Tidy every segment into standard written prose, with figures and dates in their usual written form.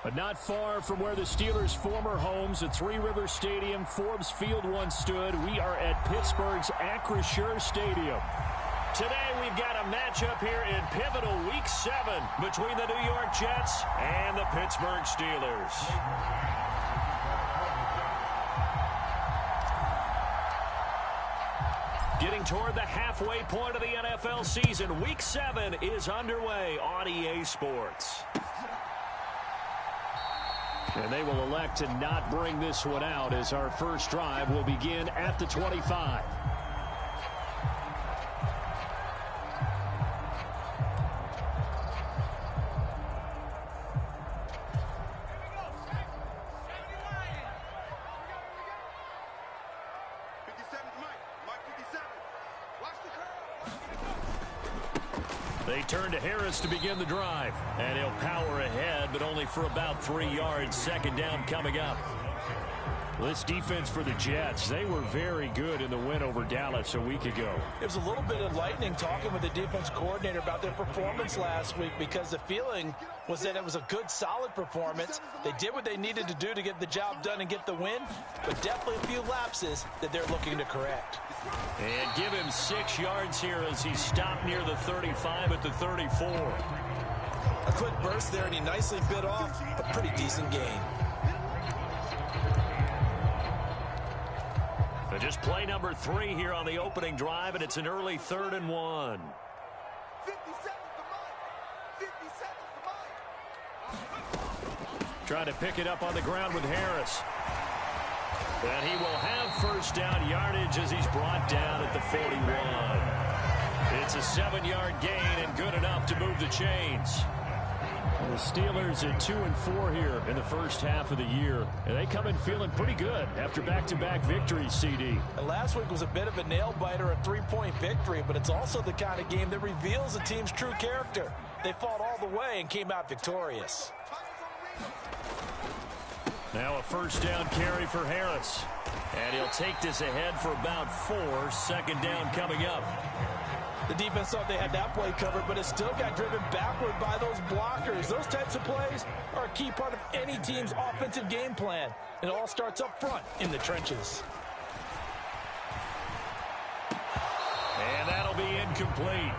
But not far from where the Steelers' former homes at Three Rivers Stadium, Forbes Field once stood, we are at Pittsburgh's Acrisure Stadium. Today we've got a matchup here in pivotal Week 7 between the New York Jets and the Pittsburgh Steelers. Getting toward the halfway point of the NFL season, Week 7 is underway on EA Sports. And they will elect to not bring this one out as our first drive will begin at the 25. They turn to Harris to begin the drive. And he'll power ahead, but only for about 3 yards. Second down coming up. This defense for the Jets, they were very good in the win over Dallas a week ago. It was a little bit enlightening talking with the defense coordinator about their performance last week because the feeling was that it was a good, solid performance. They did what they needed to do to get the job done and get the win, but definitely a few lapses that they're looking to correct. And give him 6 yards here as he stopped near the 35 at the 34. A quick burst there, and he nicely bit off a pretty decent gain. So just play number 3 here on the opening drive, and it's an early 3rd and 1. 57 Trying to pick it up on the ground with Harris. And he will have first down yardage as he's brought down at the 41. It's a 7-yard gain and good enough to move the chains. The Steelers at 2-4 here in the first half of the year. And they come in feeling pretty good after back-to-back victories, CD. And last week was a bit of a nail-biter, a 3-point victory, but it's also the kind of game that reveals a team's true character. They fought all the way and came out victorious. Now a first down carry for Harris. And he'll take this ahead for about 4. Second down coming up. The defense thought they had that play covered, but it still got driven backward by those blockers. Those types of plays are a key part of any team's offensive game plan. It all starts up front in the trenches. And that'll be incomplete.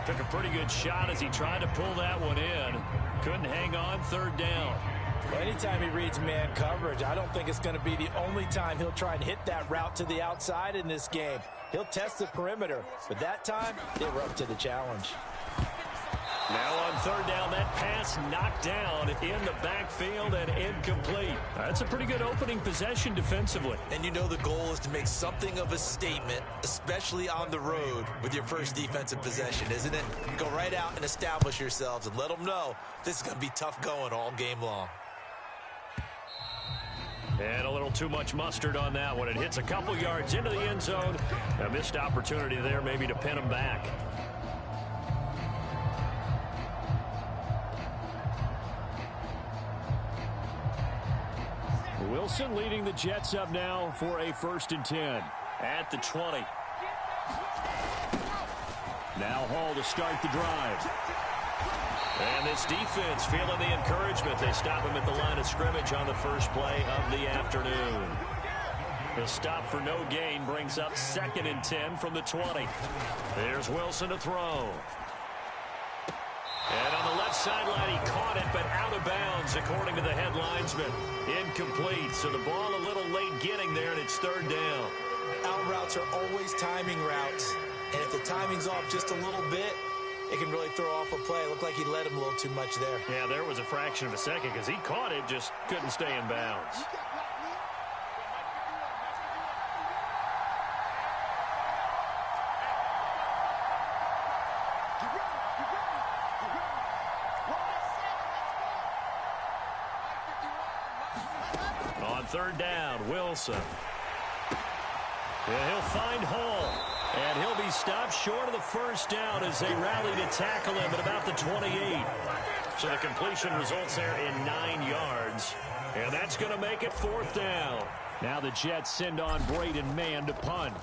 Took a pretty good shot as he tried to pull that one in. Couldn't hang on. Third down. Well, anytime he reads man coverage, I don't think it's going to be the only time he'll try and hit that route to the outside in this game. He'll test the perimeter, but that time, they were up to the challenge. Now on third down, that pass knocked down in the backfield and incomplete. That's a pretty good opening possession defensively. And you know the goal is to make something of a statement, especially on the road with your first defensive possession, isn't it? Go right out and establish yourselves and let them know this is going to be tough going all game long. And a little too much mustard on that one. It hits a couple yards into the end zone. A missed opportunity there maybe to pin him back. Wilson leading the Jets up now for a 1st and 10 at the 20. Now Hall to start the drive. And this defense feeling the encouragement. They stop him at the line of scrimmage on the first play of the afternoon. The stop for no gain brings up 2nd and 10 from the 20. There's Wilson to throw. And on the left sideline, he caught it, but out of bounds, according to the head linesman. Incomplete, so the ball a little late getting there, and it's 3rd down. Out routes are always timing routes, and if the timing's off just a little bit, it can really throw off a play. It looked like he led him a little too much there. Yeah, there was a fraction of a second because he caught it, just couldn't stay in bounds. On 3rd down, Wilson. Yeah, he'll find Hall. And he'll be stopped short of the first down as they rally to tackle him at about the 28. So the completion results there in 9 yards. And that's going to make it 4th down. Now the Jets send on Braden Mann to punt.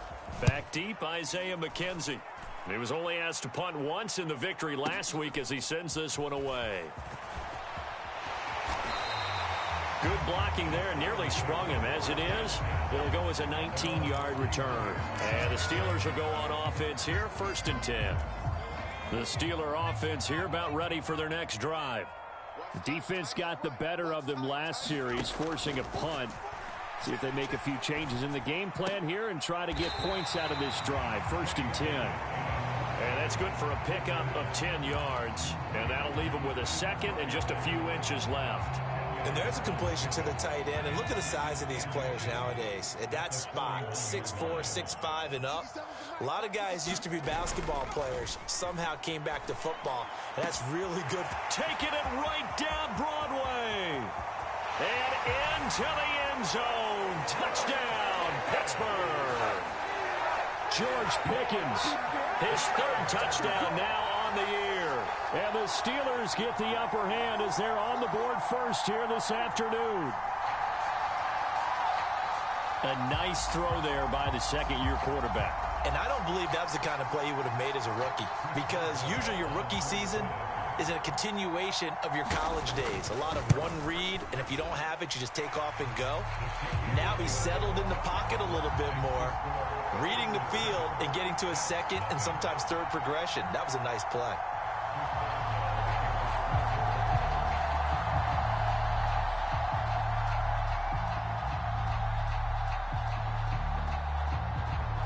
Back deep, Isaiah McKenzie. He was only asked to punt once in the victory last week as he sends this one away. Good blocking there, nearly sprung him. As it is, it'll go as a 19-yard return. And the Steelers will go on offense here, 1st and 10. The Steeler offense here about ready for their next drive. The defense got the better of them last series, forcing a punt. See if they make a few changes in the game plan here and try to get points out of this drive. 1st and 10. And that's good for a pickup of 10 yards. And that'll leave them with a second and just a few inches left. And there's a completion to the tight end. And look at the size of these players nowadays. At that spot, 6'4", 6'5", and up. A lot of guys used to be basketball players. Somehow came back to football. And that's really good. Taking it right down Broadway. And into the end zone. Touchdown, Pittsburgh. George Pickens, his 3rd touchdown now on the year. And the Steelers get the upper hand as they're on the board first here this afternoon. A nice throw there by the second-year quarterback. And I don't believe that was the kind of play he would have made as a rookie, because usually your rookie season is a continuation of your college days. A lot of one read, and if you don't have it, you just take off and go. Now he's settled in the pocket a little bit more, reading the field and getting to his 2nd and sometimes 3rd progression. That was a nice play.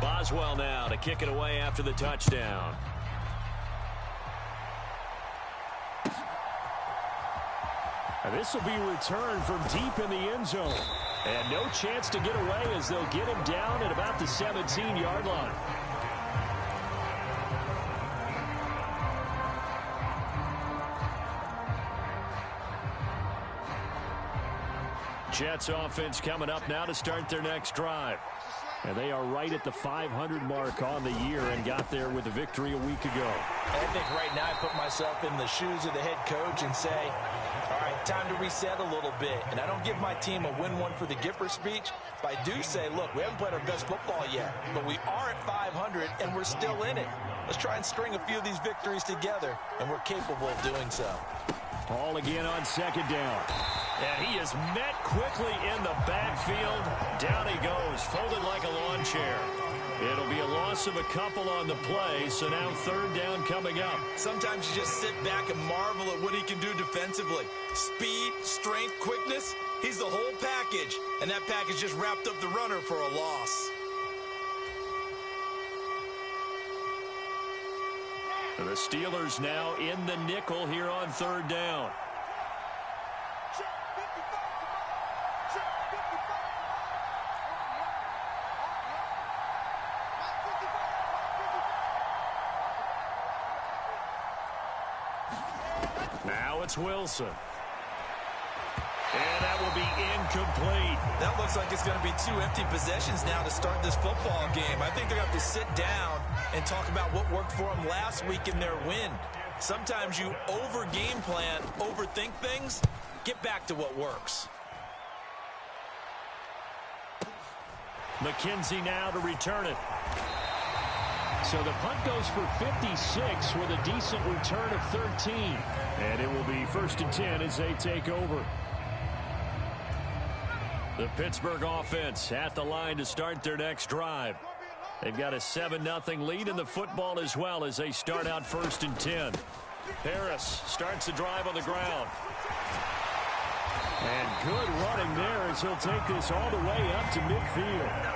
Boswell now to kick it away after the touchdown. And this will be returned from deep in the end zone. And no chance to get away as they'll get him down at about the 17-yard line. Jets offense coming up now to start their next drive. And they are right at the 500 mark on the year and got there with a victory a week ago. I think right now I put myself in the shoes of the head coach and say, all right, time to reset a little bit. And I don't give my team a win one for the Gipper speech, but I do say, look, we haven't played our best football yet, but we are at 500 and we're still in it. Let's try and string a few of these victories together, and we're capable of doing so. Ball again on 2nd down. And he is met quickly in the backfield. Down he goes, folded like a lawn chair. It'll be a loss of a couple on the play, so now 3rd down coming up. Sometimes you just sit back and marvel at what he can do defensively. Speed, strength, quickness, he's the whole package. And that package just wrapped up the runner for a loss. The Steelers now in the nickel here on 3rd down. Now it's Wilson. And that will be incomplete. That looks like it's going to be 2 empty possessions now to start this football game. I think they're going to have to sit down and talk about what worked for them last week in their win. Sometimes you over-game plan, overthink things. Get back to what works. McKenzie now to return it. So the punt goes for 56 with a decent return of 13. And it will be 1st and 10 as they take over. The Pittsburgh offense at the line to start their next drive. They've got a 7-0 lead in the football as well as they start out 1st and 10. Harris starts the drive on the ground. And good running there as he'll take this all the way up to midfield.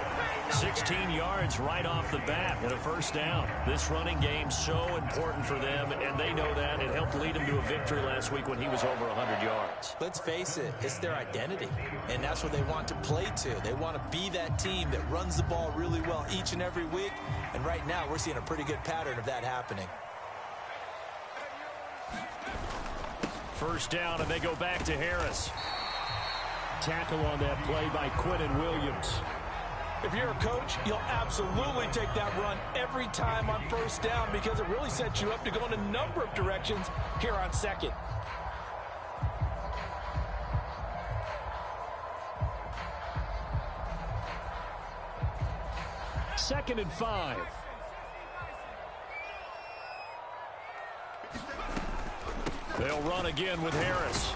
16 yards right off the bat and a 1st down. This running game so important for them, and they know that. It helped lead them to a victory last week when he was over 100 yards. Let's face it, it's their identity, and that's what they want to play to. They want to be that team that runs the ball really well each and every week, and right now we're seeing a pretty good pattern of that happening. 1st down, and they go back to Harris. Tackle on that play by Quinnen Williams. If you're a coach, you'll absolutely take that run every time on 1st down because it really sets you up to go in a number of directions here on 2nd. Second and 5. They'll run again with Harris.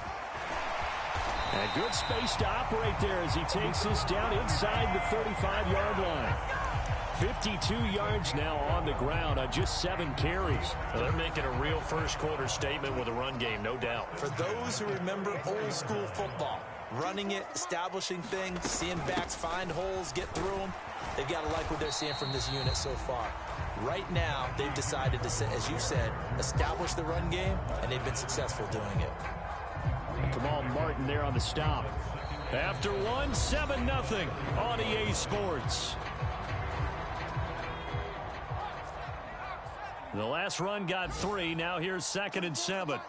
And good space to operate there as he takes this down inside the 35-yard line. 52 yards now on the ground on just 7 carries. Well, they're making a real first-quarter statement with a run game, no doubt. For those who remember old-school football, running it, establishing things, seeing backs find holes, get through them, they've got to like what they're seeing from this unit so far. Right now, they've decided to, as you said, establish the run game, and they've been successful doing it. Kamal Martin there on the stop. After one, 7-0 on EA Sports. The last run got 3. Now here's 2nd and 7.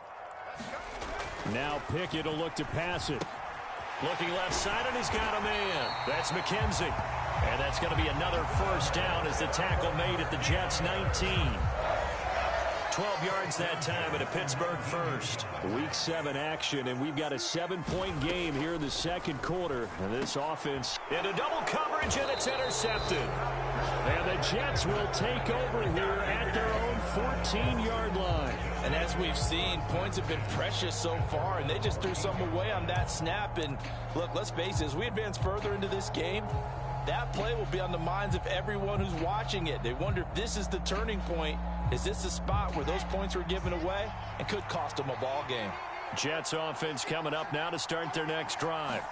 Now Pickett will look to pass it. Looking left side, and he's got a man. That's McKenzie. And that's going to be another first down as the tackle made at the Jets' 19. 12 yards that time at a Pittsburgh first. Week 7 action, and we've got a 7-point game here in the second quarter. And this offense into double coverage, and it's intercepted. And the Jets will take over here at their own 14-yard line. And as we've seen, points have been precious so far, and they just threw some away on that snap. And look, let's face it, as we advance further into this game, that play will be on the minds of everyone who's watching it. They wonder if this is the turning point. Is this the spot where those points were given away and could cost them a ball game? Jets offense coming up now to start their next drive.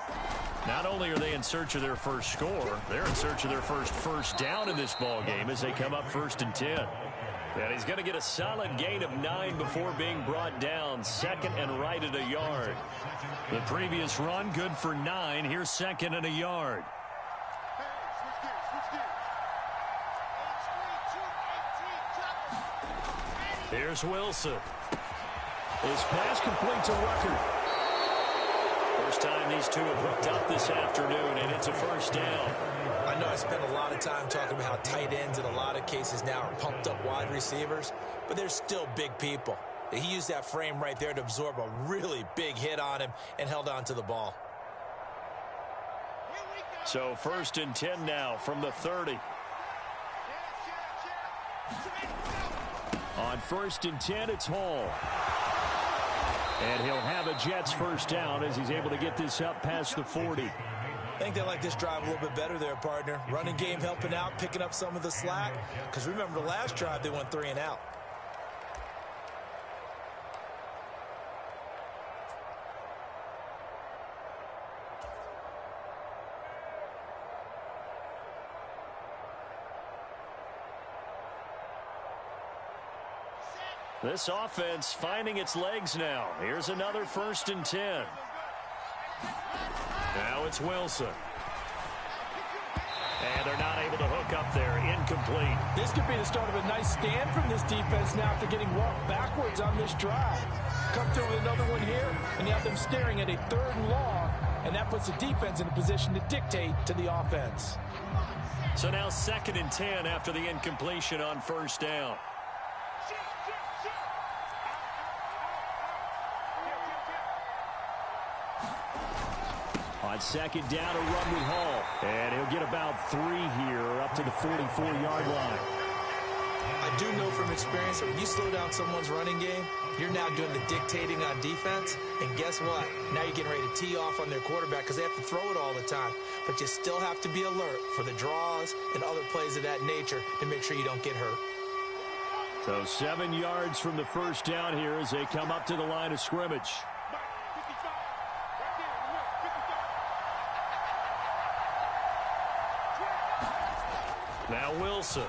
Not only are they in search of their first score, they're in search of their first down in this ball game as they come up 1st and 10. And he's going to get a solid gain of 9 before being brought down. 2nd and right at a yard. The previous run good for 9. Here's 2nd and a yard. Here's Wilson. His pass complete to Rucker. First time these two have hooked up this afternoon, and it's a first down. I know I spent a lot of time talking about how tight ends in a lot of cases now are pumped up wide receivers, but they're still big people. He used that frame right there to absorb a really big hit on him and held on to the ball. So 1st and 10 now from the 30. On 1st and 10, it's Hall. And he'll have a Jets first down as he's able to get this up past the 40. I think they like this drive a little bit better there, partner. Running game helping out, picking up some of the slack. Because remember, the last drive, they went 3 and out. This offense finding its legs now. Here's another 1st and 10. Now it's Wilson. And they're not able to hook up there. Incomplete. This could be the start of a nice stand from this defense now after getting walked backwards on this drive. Come through with another one here, and you have them staring at a 3rd and long, and that puts the defense in a position to dictate to the offense. So now 2nd and 10 after the incompletion on first down. On 2nd down, a run with Hall. And he'll get about 3 here up to the 44-yard line. I do know from experience that when you slow down someone's running game, you're now doing the dictating on defense. And guess what? Now you're getting ready to tee off on their quarterback because they have to throw it all the time. But you still have to be alert for the draws and other plays of that nature to make sure you don't get hurt. So 7 yards from the first down here as they come up to the line of scrimmage. Now Wilson.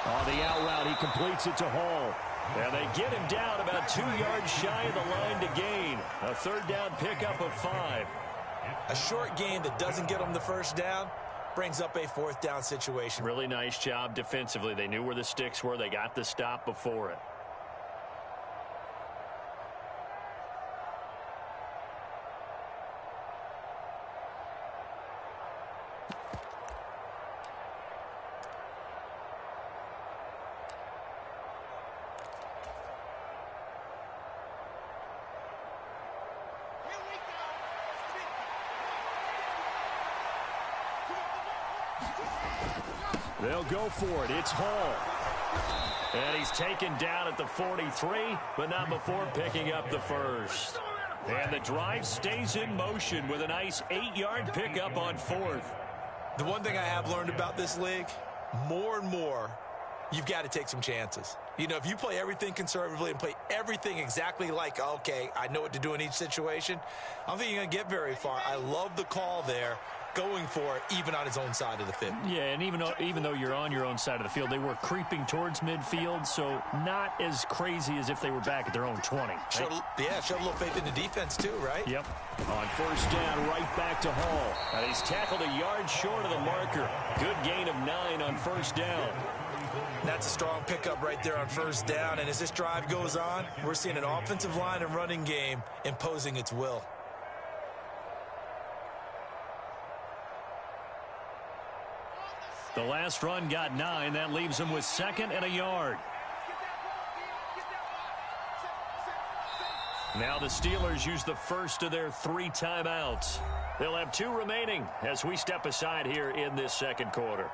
On the out route, he completes it to Hall. And they get him down about 2 yards shy of the line to gain. A 3rd down pickup of 5. A short game that doesn't get them the first down brings up a 4th down situation. Really nice job defensively. They knew where the sticks were. They got the stop before it. They'll go for it. It's Hall. And he's taken down at the 43, but not before picking up the first. And the drive stays in motion with a nice 8-yard pickup on 4th. The one thing I have learned about this league, more and more, you've got to take some chances. You know, if you play everything conservatively and play everything exactly like, okay, I know what to do in each situation, I don't think you're going to get very far. I love the call there, going for it, even on his own side of the field. Yeah, and even though you're on your own side of the field, they were creeping towards midfield, so not as crazy as if they were back at their own 20. Right? Showed a little faith in the defense too, right? Yep. On 1st down, right back to Hall. And he's tackled a yard short of the marker. Good gain of 9 on 1st down. That's a strong pickup right there on 1st down. And as this drive goes on, we're seeing an offensive line and running game imposing its will. The last run got 9. That leaves him with 2nd and a yard. Now the Steelers use the first of their 3 timeouts. They'll have 2 remaining as we step aside here in this 2nd quarter.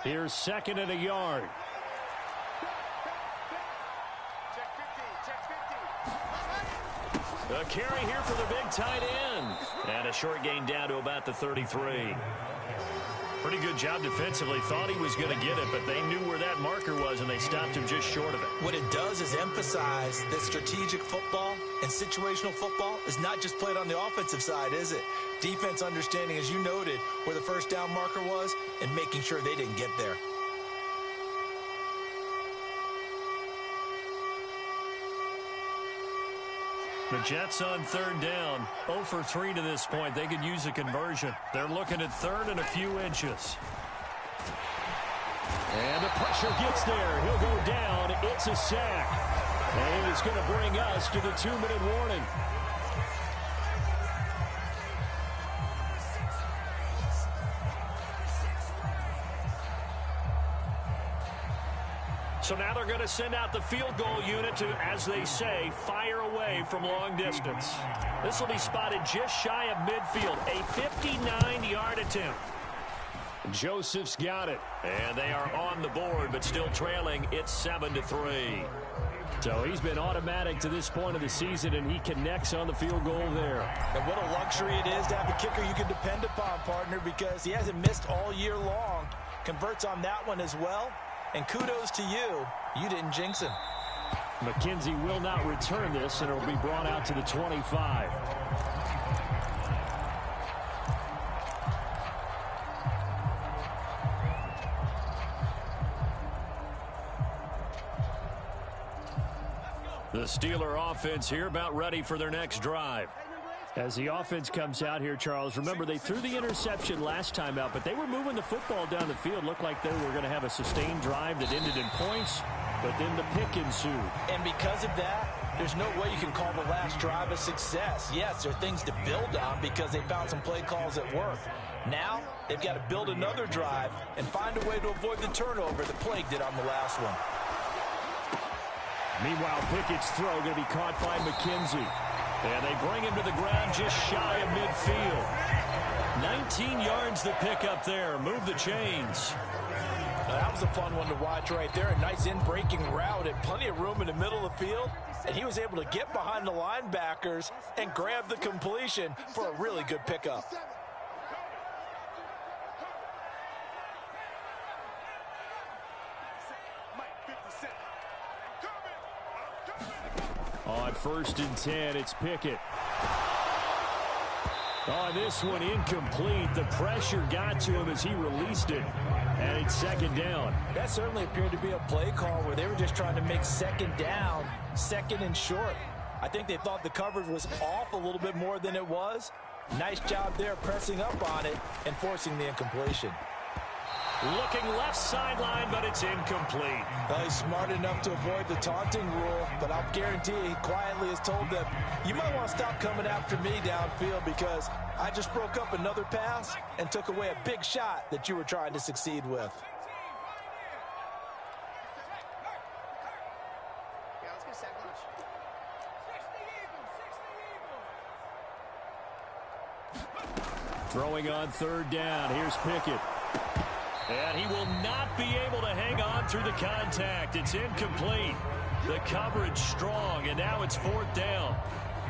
Here's 2nd and a yard. A carry here for the big tight end. And a short gain down to about the 33. Pretty good job defensively. Thought he was going to get it, but they knew where that marker was, and they stopped him just short of it. What it does is emphasize that strategic football and situational football is not just played on the offensive side, is it? Defense understanding, as you noted, where the 1st down marker was and making sure they didn't get there. The Jets on 3rd down. 0 for 3 to this point. They could use a conversion. They're looking at 3rd and a few inches. And the pressure gets there. He'll go down. It's a sack. And it's going to bring us to the 2-minute warning. So now they're going to send out the field goal unit to, as they say, fire away from long distance. This will be spotted just shy of midfield. A 59-yard attempt. Joseph's got it. And they are on the board, but still trailing. It's 7-3. So he's been automatic to this point of the season, and he connects on the field goal there. And what a luxury it is to have a kicker you can depend upon, partner, because he hasn't missed all year long. Converts on that one as well. And kudos to you. You didn't jinx him. McKenzie will not return this, and it will be brought out to the 25. The Steeler offense here about ready for their next drive. As the offense comes out here, Charles, remember they threw the interception last time out, but they were moving the football down the field. Looked like they were going to have a sustained drive that ended in points, but then the pick ensued. And because of that, there's no way you can call the last drive a success. Yes, there are things to build on because they found some play calls that work. Now, they've got to build another drive and find a way to avoid the turnover that Plague did on the last one. Meanwhile, Pickett's throw going to be caught by McKenzie. And they bring him to the ground just shy of midfield. 19 yards the pick up there. Move the chains. Now, that was a fun one to watch right there. A nice in-breaking route and plenty of room in the middle of the field. And he was able to get behind the linebackers and grab the completion for a really good pickup. On 1st and 10, it's Pickett. On this one, incomplete. The pressure got to him as he released it. And it's 2nd down. That certainly appeared to be a play call where they were just trying to make 2nd down, 2nd and short. I think they thought the coverage was off a little bit more than it was. Nice job there pressing up on it and forcing the incompletion. Looking left sideline, but it's incomplete. Well, he's smart enough to avoid the taunting rule, but I'll guarantee he quietly has told them, you might want to stop coming after me downfield because I just broke up another pass and took away a big shot that you were trying to succeed with. Throwing on third down. Here's Pickett. And he will not be able to hang on through the contact. It's incomplete. The coverage strong, and now it's fourth down.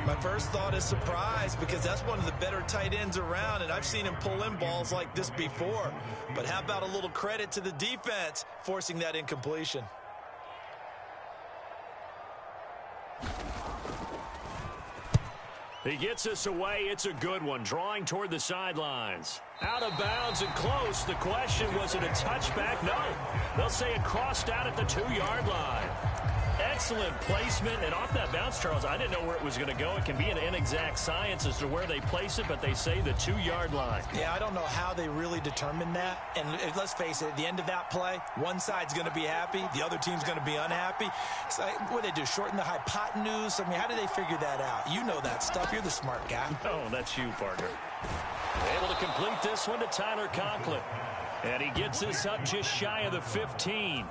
My first thought is surprise, because that's one of the better tight ends around, and I've seen him pull in balls like this before. But how about a little credit to the defense forcing that incompletion? He gets us away. It's a good one. Drawing toward the sidelines. Out of bounds and close. The question, was it a touchback? No. They'll say it crossed out at the 2-yard line. Excellent placement. And off that bounce, Charles, I didn't know where it was going to go. It can be an inexact science as to where they place it, but they say the 2-yard line. Yeah, I don't know how they really determined that. And let's face it, at the end of that play, one side's going to be happy, the other team's going to be unhappy. It's like, what do they do, shorten the hypotenuse? I mean, how do they figure that out? You know that stuff. You're the smart guy. Oh, that's you, partner. Able to complete this one to Tyler Conklin. And he gets this up just shy of the 15.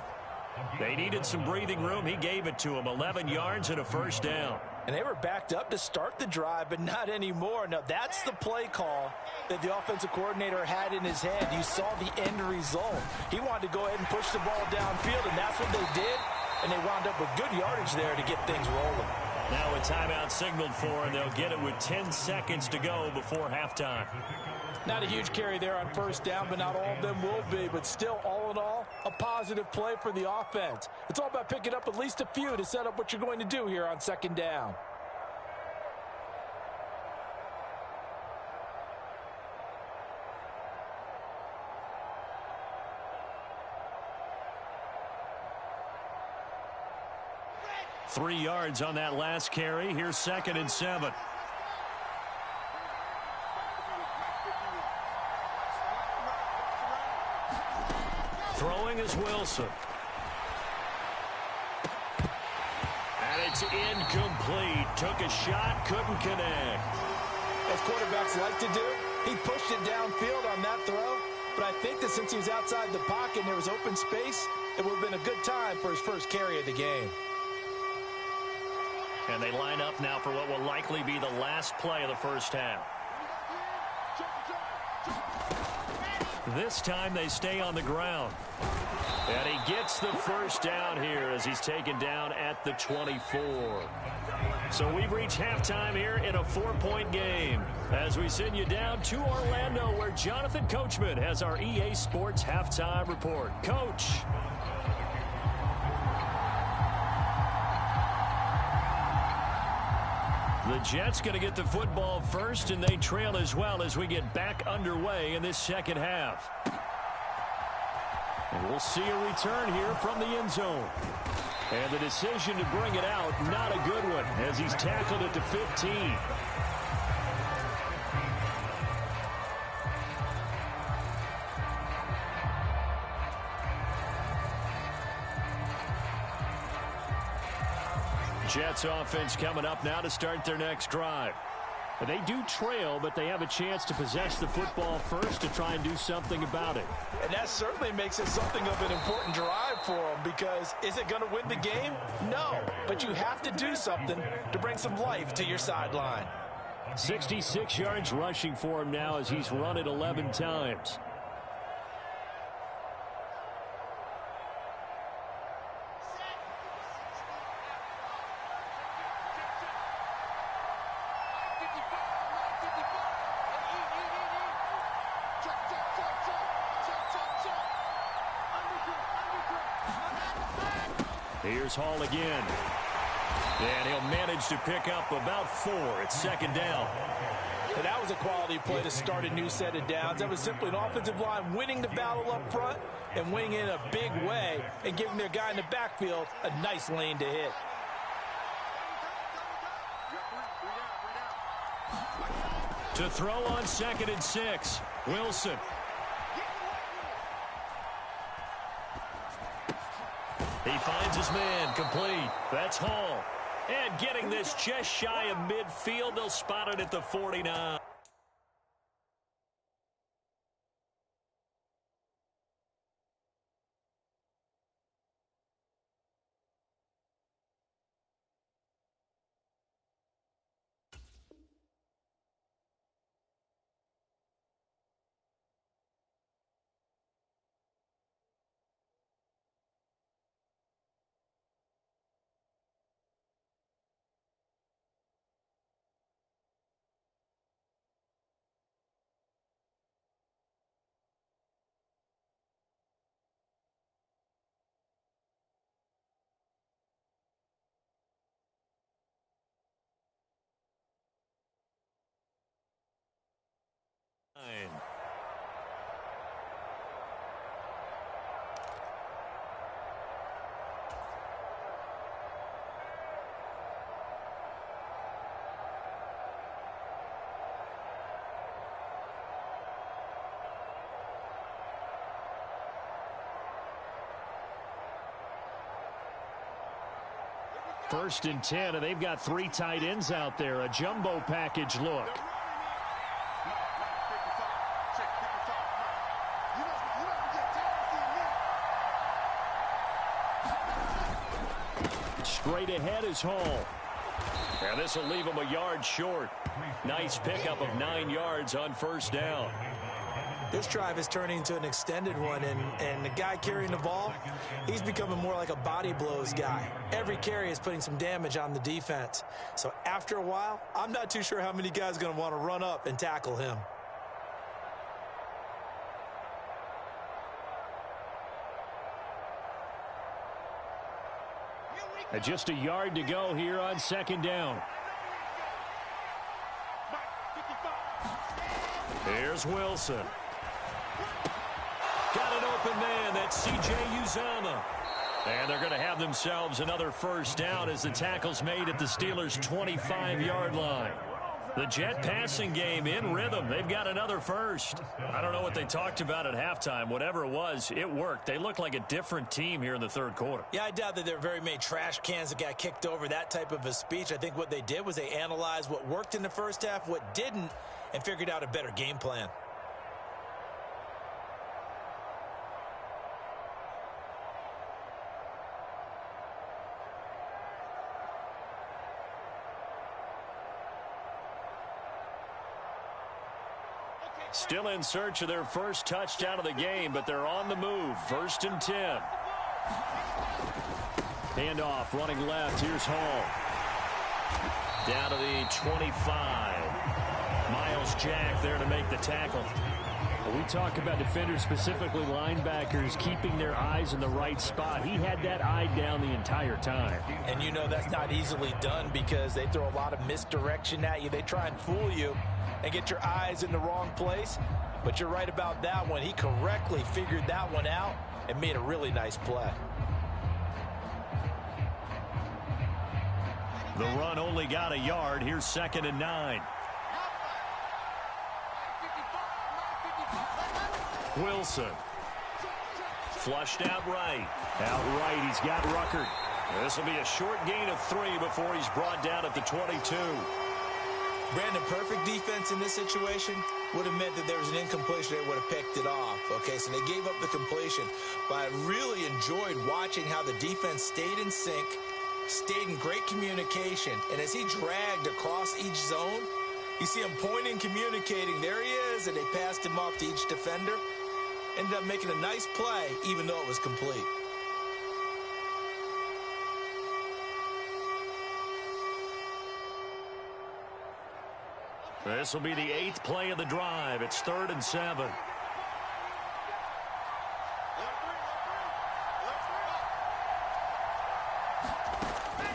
They needed some breathing room. He gave it to him. 11 yards and a first down. And they were backed up to start the drive, but not anymore. Now, that's the play call that the offensive coordinator had in his head. You saw the end result. He wanted to go ahead and push the ball downfield, and that's what they did. And they wound up with good yardage there to get things rolling. Now a timeout signaled for, and they'll get it with 10 seconds to go before halftime. Not a huge carry there on first down, but not all of them will be. But still, all in all, a positive play for the offense. It's all about picking up at least a few to set up what you're going to do here on second down. Three yards on that last carry. Here's 2nd and 7. Throwing is Wilson. And it's incomplete. Took a shot, couldn't connect. As quarterbacks like to do, he pushed it downfield on that throw. But I think that since he was outside the pocket and there was open space, it would have been a good time for his first carry of the game. And they line up now for what will likely be the last play of the first half. This time they stay on the ground. And he gets the first down here as he's taken down at the 24. So we've reached halftime here in a 4-point game as we send you down to Orlando, where Jonathan Coachman has our EA Sports halftime report. Coach. The Jets going to get the football first, and they trail as well as we get back underway in this second half. And we'll see a return here from the end zone. And the decision to bring it out, not a good one, as he's tackled at the 15. Jets offense coming up now to start their next drive. They do trail, but they have a chance to possess the football first to try and do something about it. And that certainly makes it something of an important drive for them, because is it going to win the game? No, but you have to do something to bring some life to your sideline. 66 yards rushing for him now as he's run it 11 times. Here's Hall again. And he'll manage to pick up about 4. It's second down. And that was a quality play to start a new set of downs. That was simply an offensive line winning the battle up front and winning in a big way and giving their guy in the backfield a nice lane to hit. To throw on 2nd and 6. Wilson. He finds his man, complete. That's Hall. And getting this just shy of midfield, they'll spot it at the 49. 1st and 10, and they've got 3 tight ends out there. A jumbo package look. Straight ahead is Hall. And this will leave him a yard short. Nice pickup of 9 yards on 1st down. This drive is turning into an extended one, and the guy carrying the ball, he's becoming more like a body blows guy. Every carry is putting some damage on the defense. So after a while, I'm not too sure how many guys are going to want to run up and tackle him. Just a yard to go here on 2nd down. Here's Wilson. Got an open man. That's C.J. Uzomah. And they're going to have themselves another 1st down as the tackle's made at the Steelers' 25-yard line. The Jet passing game in rhythm. They've got another 1st. I don't know what they talked about at halftime. Whatever it was, it worked. They look like a different team here in the 3rd quarter. Yeah, I doubt that there are very many trash cans that got kicked over, that type of a speech. I think what they did was they analyzed what worked in the 1st half, what didn't, and figured out a better game plan. Still in search of their 1st touchdown of the game, but they're on the move. 1st and 10. Handoff, running left. Here's Hall. Down to the 25. Miles Jack there to make the tackle. When we talk about defenders, specifically linebackers, keeping their eyes in the right spot. He had that eye down the entire time. And you know that's not easily done because they throw a lot of misdirection at you. They try and fool you and get your eyes in the wrong place. But you're right about that one. He correctly figured that one out and made a really nice play. The run only got a yard. Here's 2nd and 9. Wilson. Flushed out right. Out right, he's got Ruckert. This will be a short gain of 3 before he's brought down at the 22. Brandon, perfect defense in this situation would have meant that there was an incompletion. They would have picked it off. Okay, so they gave up the completion. But I really enjoyed watching how the defense stayed in sync, stayed in great communication. And as he dragged across each zone, you see him pointing, communicating. There he is, and they passed him off to each defender. Ended up making a nice play, even though it was complete. This will be the 8th play of the drive. It's 3rd and 7.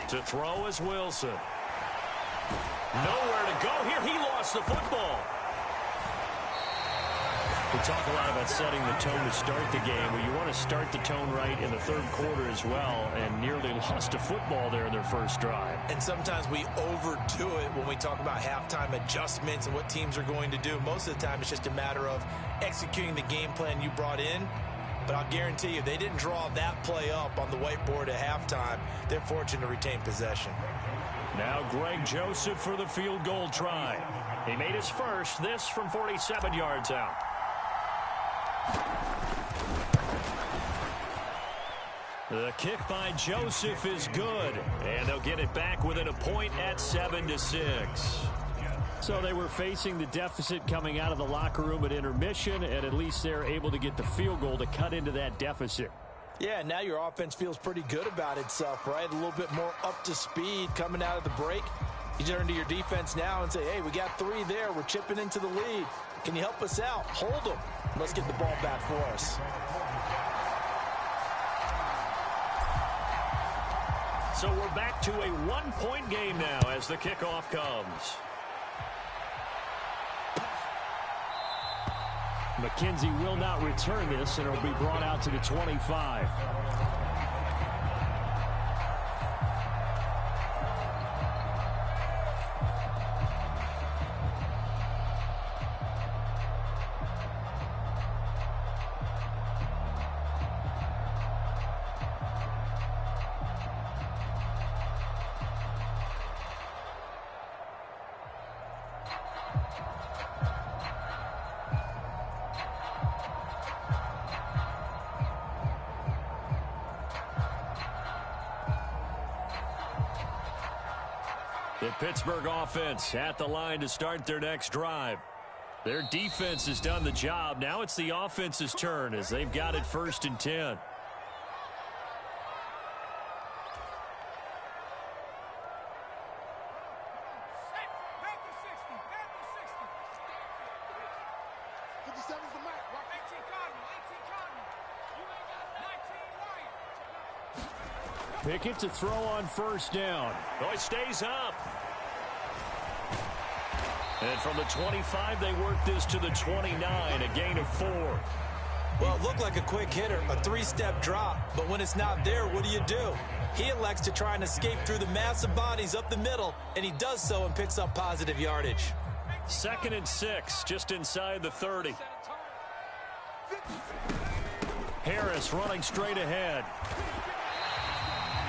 To throw is Wilson. Nowhere to go here. He lost the football. We talk a lot about setting the tone to start the game. Well, you want to start the tone right in the 3rd quarter as well, and nearly lost a football there in their 1st drive. And sometimes we overdo it when we talk about halftime adjustments and what teams are going to do. Most of the time, it's just a matter of executing the game plan you brought in. But I'll guarantee you, they didn't draw that play up on the whiteboard at halftime. They're fortunate to retain possession. Now Greg Joseph for the field goal try. He made his first, this from 47 yards out. The kick by Joseph is good, and they'll get it back within a point at 7-6. So they were facing the deficit coming out of the locker room at intermission, and at least they're able to get the field goal to cut into that deficit. Yeah, now your offense feels pretty good about itself, right? A little bit more up to speed coming out of the break. You turn to your defense now and say, hey, we got 3 there. We're chipping into the lead. Can you help us out? Hold them. Let's get the ball back for us. So we're back to a 1-point game now as the kickoff comes. McKenzie will not return this, and it'll be brought out to the 25. The Pittsburgh offense at the line to start their next drive. Their defense has done the job. Now it's the offense's turn as they've got it 1st and 10. Pickett to throw on 1st down. Oh, he stays up. And from the 25, they work this to the 29, a gain of 4. Well, it looked like a quick hitter, a 3-step drop. But when it's not there, what do? He elects to try and escape through the massive bodies up the middle, and he does so and picks up positive yardage. 2nd and 6, just inside the 30. Harris running straight ahead.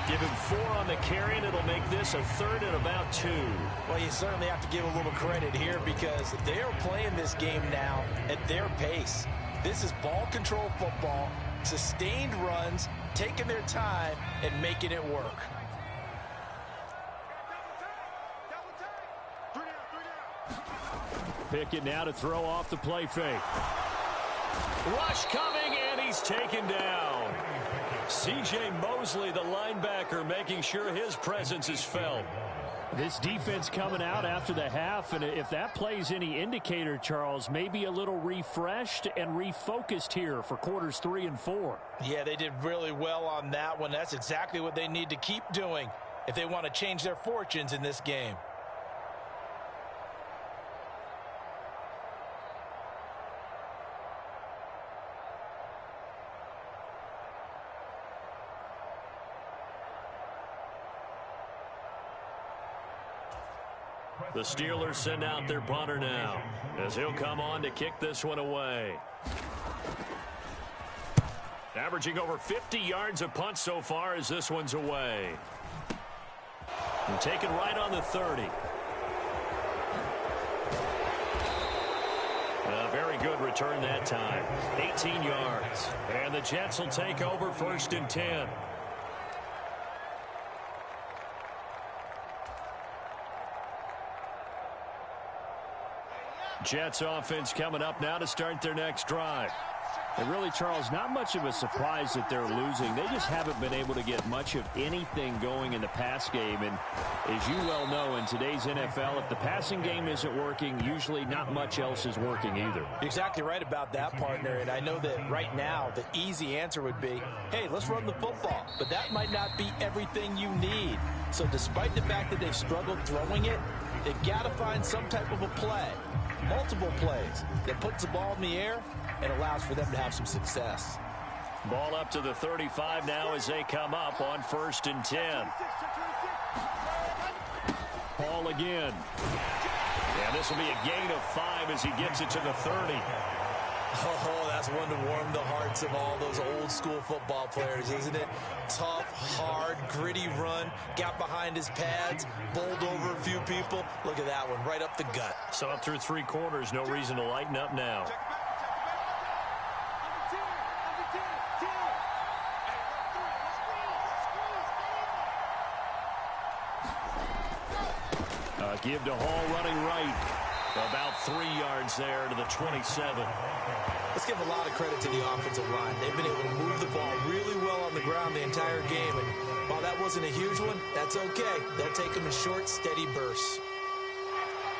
Give him 4 on the carry, and it'll make this a 3rd and about 2. Well, you certainly have to give a little credit here because they are playing this game now at their pace. This is ball control football, sustained runs, taking their time, and making it work. Pickett now to throw off the play fake. Rush coming, and he's taken down. C.J. Mosley, the linebacker, making sure his presence is felt. This defense coming out after the half, and if that plays any indicator, Charles, maybe a little refreshed and refocused here for quarters 3 and 4. Yeah, they did really well on that one. That's exactly what they need to keep doing if they want to change their fortunes in this game. The Steelers send out their punter now as he'll come on to kick this one away. Averaging over 50 yards a punt so far as this one's away. And taken right on the 30. A very good return that time. 18 yards. And the Jets will take over 1st and 10. Jets offense coming up now to start their next drive. And really, Charles, not much of a surprise that they're losing. They just haven't been able to get much of anything going in the pass game. And as you well know, in today's NFL, if the passing game isn't working, usually not much else is working either. You're exactly right about that, partner. And I know that right now the easy answer would be, hey, let's run the football. But that might not be everything you need. So despite the fact that they've struggled throwing it, they've got to find some type of a play. Multiple plays that puts the ball in the air and allows for them to have some success. Ball up to the 35 now as they come up on 1st and 10. Paul again. And this will be a gain of 5 as he gets it to the 30. Oh, that's one to warm the hearts of all those old school football players, isn't it? Tough, hard, gritty run. Got behind his pads, bowled over a few people. Look at that one, right up the gut. So up through 3 quarters, no reason to lighten up now. Give to Hall running right. About 3 yards there to the 27. Let's give a lot of credit to the offensive line. They've been able to move the ball really well on the ground the entire game. And while that wasn't a huge one, that's okay. They'll take them in short, steady bursts.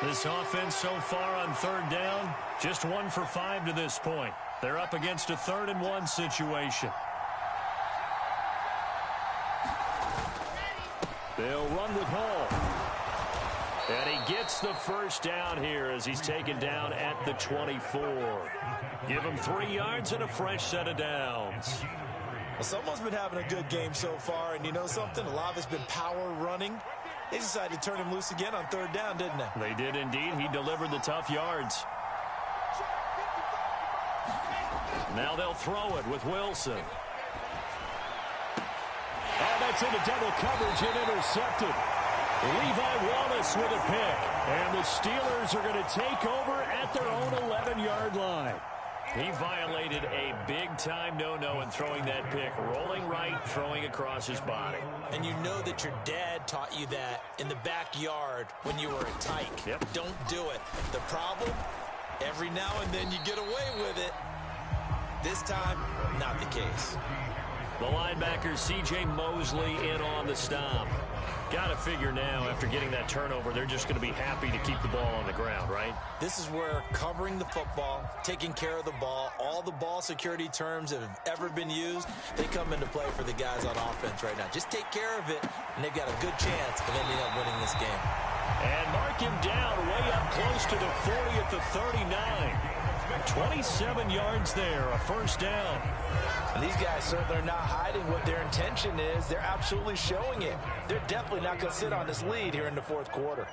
This offense so far on 3rd down, just 1 for 5 to this point. They're up against a 3rd and 1 situation. They'll run with Hall. And he gets the 1st down here as he's taken down at the 24. Give him 3 yards and a fresh set of downs. Well, someone's been having a good game so far, and you know something? A lot of it's been power running. They decided to turn him loose again on 3rd down, didn't they? They did indeed. He delivered the tough yards. Now they'll throw it with Wilson. Oh, that's into double coverage and intercepted. Levi Wallace with a pick. And the Steelers are going to take over at their own 11-yard line. He violated a big-time no-no in throwing that pick. Rolling right, throwing across his body. And you know that your dad taught you that in the backyard when you were a tyke. Yep. Don't do it. The problem, every now and then you get away with it. This time, not the case. The linebacker, C.J. Mosley, in on the stop. Got to figure now, after getting that turnover, they're just going to be happy to keep the ball on the ground, right? This is where covering the football, taking care of the ball, all the ball security terms that have ever been used, they come into play for the guys on offense right now. Just take care of it, and they've got a good chance of ending up winning this game. And mark him down way up close to the 40 at the 39. 27 yards there, a first down. And these guys certainly are not hiding what their intention is. They're absolutely showing it. They're definitely not going to sit on this lead here in the fourth quarter.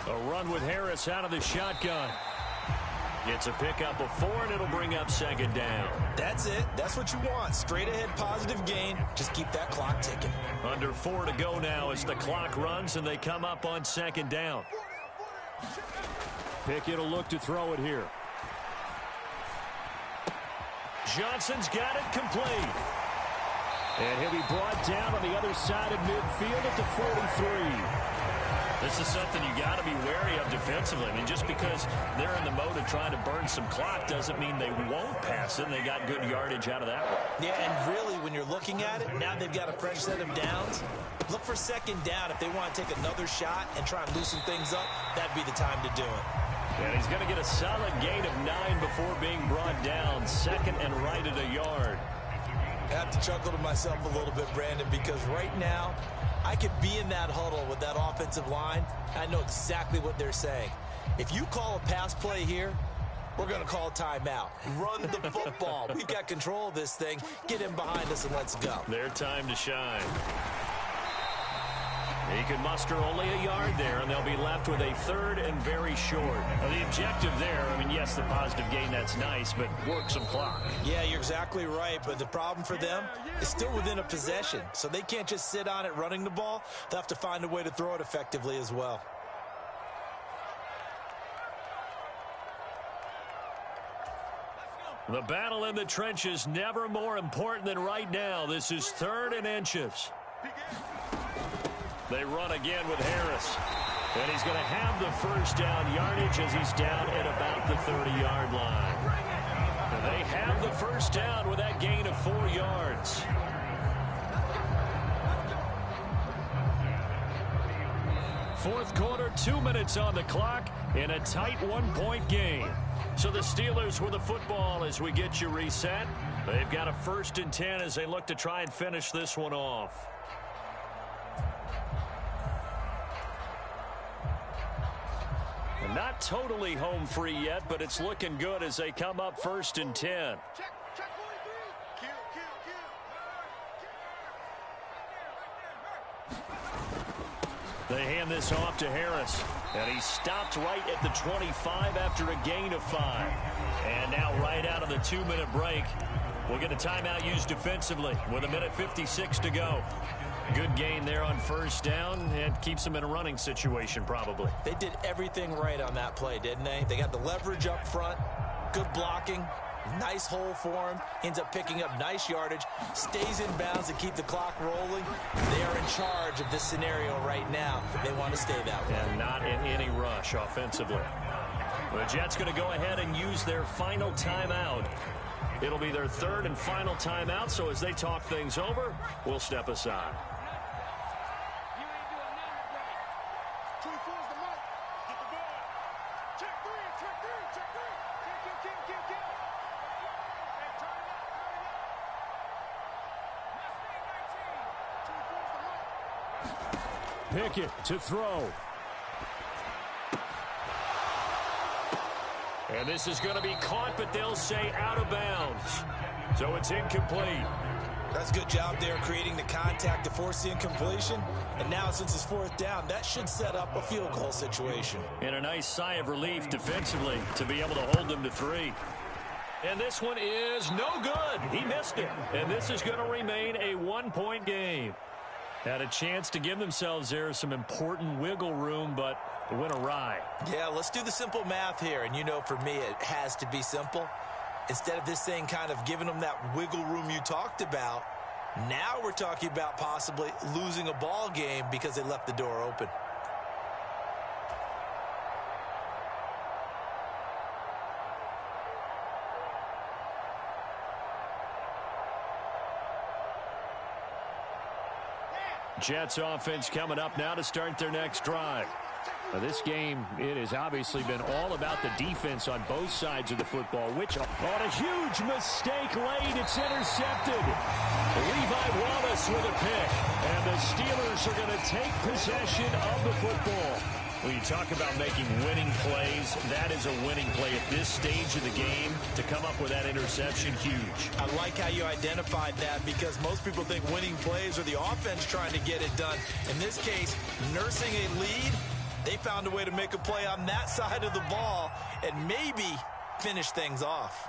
A run with Harris out of the shotgun. Gets a pickup of 4, and it'll bring up second down. That's it. That's what you want. Straight ahead positive gain. Just keep that clock ticking. Under 4 to go now as the clock runs, and they come up on second down. Pickett will look to throw it here. Johnson's got it complete. And he'll be brought down on the other side of midfield at the 43. This is something you got to be wary of defensively. I mean, just because they're in the mode of trying to burn some clock doesn't mean they won't pass it. And they got good yardage out of that one. Yeah, and really, when you're looking at it, now they've got a fresh set of downs. Look for second down. If they want to take another shot and try and loosen things up, that'd be the time to do it. And he's going to get a solid gain of 9 before being brought down. Second and right at a yard. I have to chuckle to myself a little bit, Brandon, because right now, I could be in that huddle with that offensive line. I know exactly what they're saying. If you call a pass play here, we're going to call a timeout. Run the football. We've got control of this thing. Get in behind us and let's go. Their time to shine. He can muster only a yard there, and they'll be left with a third and very short. Now, the objective there, I mean, yes, the positive gain, that's nice, but work some clock. Yeah, you're exactly right, but the problem for them is still within a possession, so they can't just sit on it running the ball. They'll have to find a way to throw it effectively as well. The battle in the trenches never more important than right now. This is 3rd and inches. They run again with Harris. And he's going to have the first down yardage as he's down at about the 30-yard line. And they have the first down with that gain of 4 yards. Fourth quarter, 2 minutes on the clock in a tight 1-point game. So the Steelers with the football as we get you reset. They've got a 1st and 10 as they look to try and finish this one off. Not totally home free yet, but it's looking good as they come up 1st and 10. They hand this off to Harris, and he stopped right at the 25 after a gain of 5. And now right out of the 2-minute break, we'll get a timeout used defensively with 1:56 to go. Good gain there on first down, and keeps them in a running situation probably. They did everything right on that play, didn't they? They got the leverage up front, good blocking, nice hole for him, ends up picking up nice yardage, stays in bounds to keep the clock rolling. They are in charge of this scenario right now. They want to stay that way. And not in any rush offensively. The Jets going to go ahead and use their final timeout. It'll be their 3rd and final timeout, so as they talk things over, we'll step aside. Pickett to throw. And this is going to be caught, but they'll say out of bounds. So it's incomplete. That's a good job there creating the contact to force the incompletion. And now since it's 4th down, that should set up a field goal situation. And a nice sigh of relief defensively to be able to hold them to 3. And this one is no good. He missed it. And this is going to remain a 1-point game. Had a chance to give themselves there some important wiggle room, but it went awry. Yeah, let's do the simple math here. And you know, for me, it has to be simple. Instead of this thing kind of giving them that wiggle room you talked about, now we're talking about possibly losing a ball game because they left the door open. Jets offense coming up now to start their next drive. Now this game, it has obviously been all about the defense on both sides of the football, which on a huge mistake late, it's intercepted. Levi Wallace with a pick, and the Steelers are going to take possession of the football. When you talk about making winning plays, that is a winning play at this stage of the game. To come up with that interception, huge. I like how you identified that because most people think winning plays are the offense trying to get it done. In this case, nursing a lead, they found a way to make a play on that side of the ball and maybe finish things off.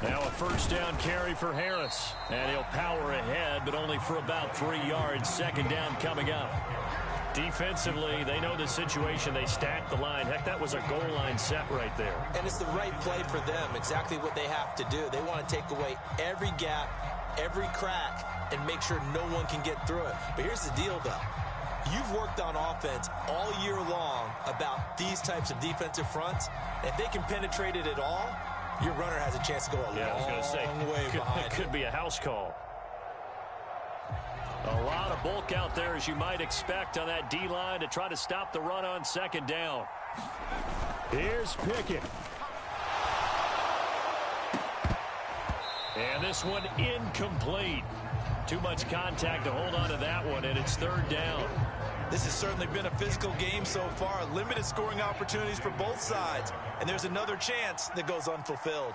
Now a first down carry for Harris. And he'll power ahead, but only for about 3 yards. Second down coming up. Defensively, they know the situation. They stacked the line. Heck, that was a goal line set right there. And it's the right play for them, exactly what they have to do. They want to take away every gap, every crack, and make sure no one can get through it. But here's the deal, though. You've worked on offense all year long about these types of defensive fronts. If they can penetrate it at all, your runner has a chance to go a long way behind. It could be a house call. A lot of bulk out there, as you might expect, on that D-line to try to stop the run on second down. Here's Pickett. And this one incomplete. Too much contact to hold on to that one, and it's third down. This has certainly been a physical game so far. Limited scoring opportunities for both sides. And there's another chance that goes unfulfilled.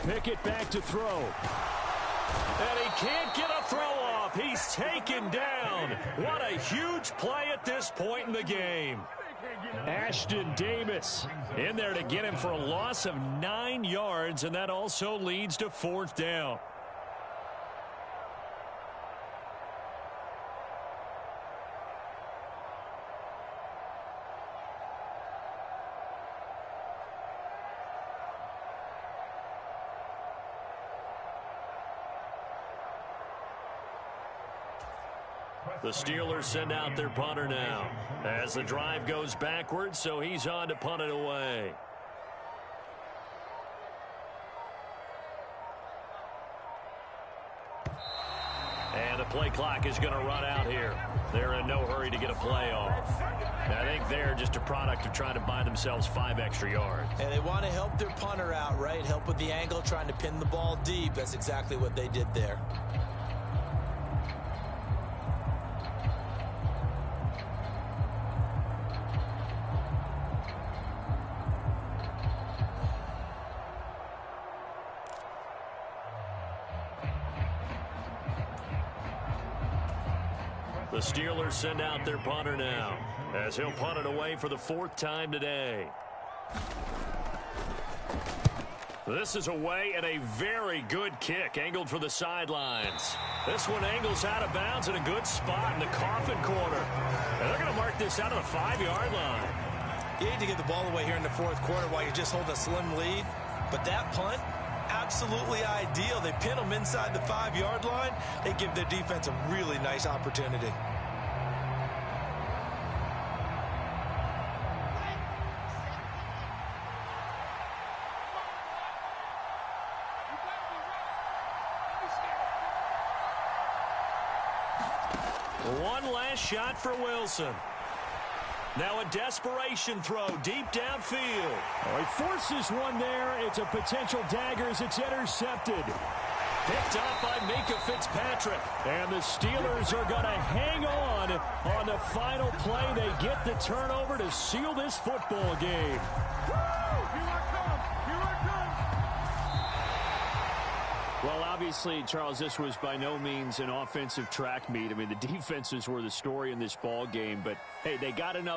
Pickett back to throw. And he can't get a throw off. He's taken down. What a huge play at this point in the game. Ashton Davis in there to get him for a loss of 9 yards, and that also leads to fourth down. The Steelers send out their punter now as the drive goes backwards, so he's on to punt it away. And the play clock is going to run out here. They're in no hurry to get a play off. I think they're just a product of trying to buy themselves 5 extra yards. And they want to help their punter out, right? Help with the angle, trying to pin the ball deep. That's exactly what they did there. The Steelers send out their punter now as he'll punt it away for the 4th time today. This is away and a very good kick angled for the sidelines. This one angles out of bounds in a good spot in the coffin corner. And they're going to mark this out of the 5-yard line. You hate to get the ball away here in the 4th quarter while you're just holding a slim lead. But that punt, absolutely ideal. They pin them inside the 5-yard line. They give their defense a really nice opportunity. One last shot for Wilson. Now a desperation throw deep downfield. Oh, he forces one there. It's a potential dagger as it's intercepted. Picked up by Minkah Fitzpatrick. And the Steelers are going to hang on the final play. They get the turnover to seal this football game. Well, obviously, Charles, this was by no means an offensive track meet. I mean, the defenses were the story in this ball game, but hey, they got enough